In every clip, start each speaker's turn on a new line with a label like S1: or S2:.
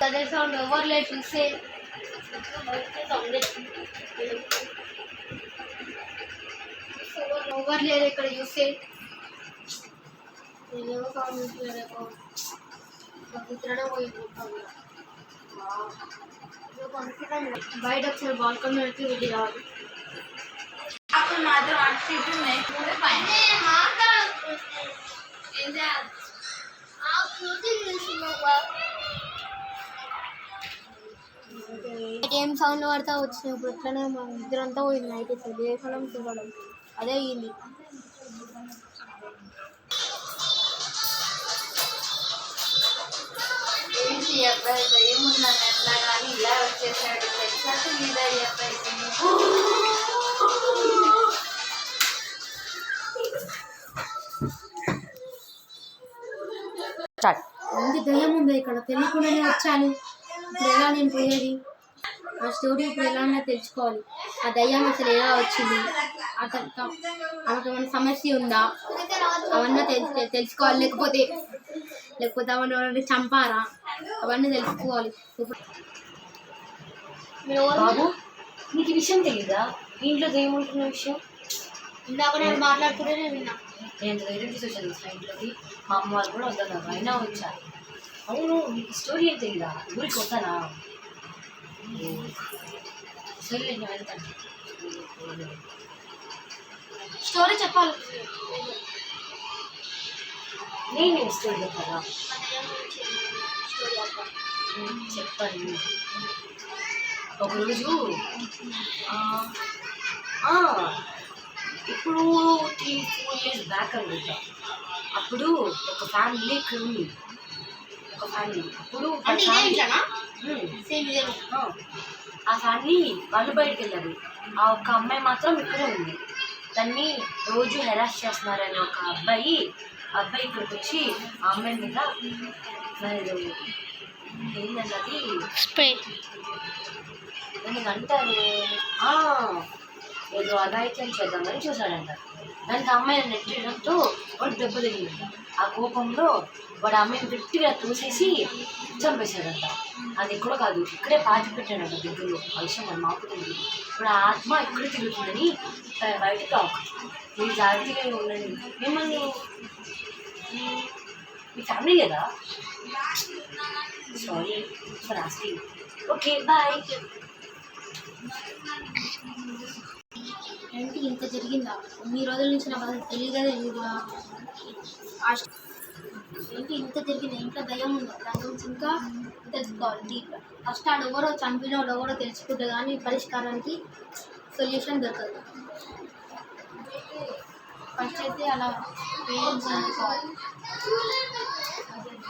S1: అదే సౌండ్ ఓవర్లే చూసే ఓవర్లే ఇక్కడ చూస్తే నేనేమో సౌండ్ బయట ఒకసారి బాల్కనీ వచ్చి వెళ్ళి రావాలి. అప్పుడు మాత్రం ఏం సౌండ్ పడతా వచ్చినప్పుడు ఎట్లనే మా ఇద్దరంతా పోయింది. నైట్ లేపడం చూడడం అదే అయ్యింది.
S2: ఏంటి అబ్బాయి ఏముందని ఎట్లా కానీ ఇలా వచ్చేసాడు తెలిసాక మీద ఈ అబ్బాయికి
S1: ఉంది దయ్యం ఉంది ఇక్కడ తెలియకుండానే వచ్చాను. ఇప్పుడు ఎలా నేను పోయేది? ఆ స్టోరీ ఇప్పుడు ఎలానే తెలుసుకోవాలి. ఆ దయ్యం అసలు ఎలా వచ్చింది, అతను ఆమెకు ఏమైనా సమస్య ఉందా అవన్నీ తెలుసుకోవాలి. లేకపోతే అవన్నీ చంపారా అవన్నీ తెలుసుకోవాలి.
S2: బాబు నీకు ఈ విషయం తెలీదా? ఇంట్లో దయ్యం ఉంటున్న విషయం
S1: ఇందాక నేను మాట్లాడుకుంటే విన్నా.
S2: నేను ధైర్యం తీసుకొచ్చాను ఇంట్లోకి. మా అమ్మ వాళ్ళు కూడా వద్దన్నారు, అయినా వచ్చా. అవును నీకు స్టోరీ ఏం తెలీదా? ఊరికి వస్తానా? సరే నేను వెళ్తాను.
S1: స్టోరీ చెప్పాలి.
S2: నేను స్టోరీ చెప్పాలా? చెప్తాను. ఒకరోజు ఇప్పుడు 3-4 years బ్యాక్ అనుకుంటా. అప్పుడు ఒక ఫ్యామిలీ ఇక్కడ ఉంది. ఒక ఫ్యామిలీ అప్పుడు ఆ ఫ్యామిలీ వాళ్ళు బయటకు వెళ్ళారు. ఆ ఒక్క అమ్మాయి మాత్రం ఇక్కడే ఉంది. దాన్ని రోజు హెరాస్ చేస్తున్నారని ఒక అబ్బాయి ఇక్కడికి వచ్చి ఆ అమ్మాయి మీద ఏంటన్నది
S1: స్ప్రే
S2: దానికి అంటారు ఏదో అఘాయిత్యం చేద్దామని చూశాడంట. దానికి అమ్మాయిని నెట్టడంతో వాడు దెబ్బ తగిలిందంట. ఆ కోపంలో వాడు అమ్మాయిని గట్టిగా తోసేసి చంపేశాడంట. అది ఎక్కడో కాదు, ఇక్కడే పాతి పెట్టాడంట దగ్గరలో. ఆ విషయం మన మాకు తెలియదు. ఇప్పుడు ఆ ఆత్మ ఇక్కడ తిరుగుతుందని బయట టాక్. మీరు జాగ్రత్తగా ఉండండి. మిమ్మల్ని మీ ఫ్యామిలీ లేదా? Sorry for asking. Okay bye.
S1: ఏంటి ఇంత జరిగిందా? ఇన్ని రోజుల నుంచి నాకు అసలు తెలియదా? ఏంటి ఇంత జరిగింది? ఇంట్లో దయ్యం ఉందా? దాని గురించి ఇంకా తెలుసుకోవాలి డీప్గా. ఫస్ట్ ఆడు ఎవరో చంపిన వాడు ఎవరో తెలుసుకుంటే కానీ పరిష్కారానికి సొల్యూషన్ దొరకదు. ఫస్ట్ అయితే అలా పేరెంట్స్ అనుకోవాలి.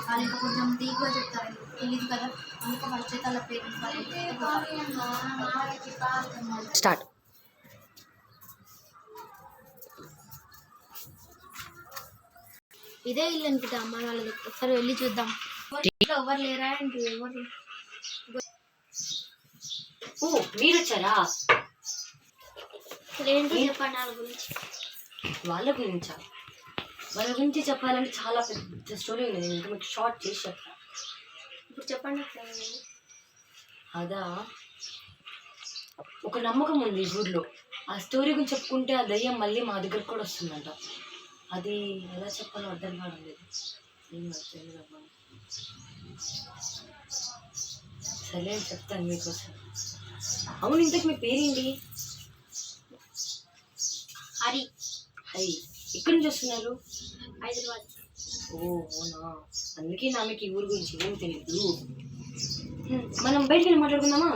S1: వాళ్ళు ఇంకా కొంచెం డీప్గా చెప్తారు, తెలియదు కదా. అందుకే ఫస్ట్ అయితే అలా పేరెంట్స్
S2: స్టార్ట్.
S1: ఇదే ఇల్లు అనుకుంటా అమ్మ వాళ్ళది. ఒకసారి వెళ్ళి చూద్దాం. ఎవరు లేరా అండి? ఎవరు
S2: మీరు వచ్చారా?
S1: ఏంటి చెప్పండి వాళ్ళ గురించి.
S2: వాళ్ళ గురించి చెప్పాలంటే చాలా పెద్ద స్టోరీ ఉంది. నేను ఇంకా మీకు షార్ట్ చేసి చెప్తాను.
S1: ఇప్పుడు చెప్పండి.
S2: అదా ఒక నమ్మకం ఉంది ఈ ఊర్లో. ఆ స్టోరీ గురించి చెప్పుకుంటే ఆ దయ్యం మళ్ళీ మా దగ్గరకు కూడా వస్తుందంట. అది ఎలా చెప్పాలో అర్థం కావడం లేదు. సరే చెప్తాను మీకోసం. అవును ఇంతకు మీ పేరేంటి?
S1: హరి.
S2: ఎక్కడి నుంచి వస్తున్నారు?
S1: హైదరాబాద్.
S2: అవునా, అందుకే నాకు ఈ ఊరు గురించి ఏం తెలియదు. మనం బయటికి వెళ్ళి మాట్లాడుకుందామా?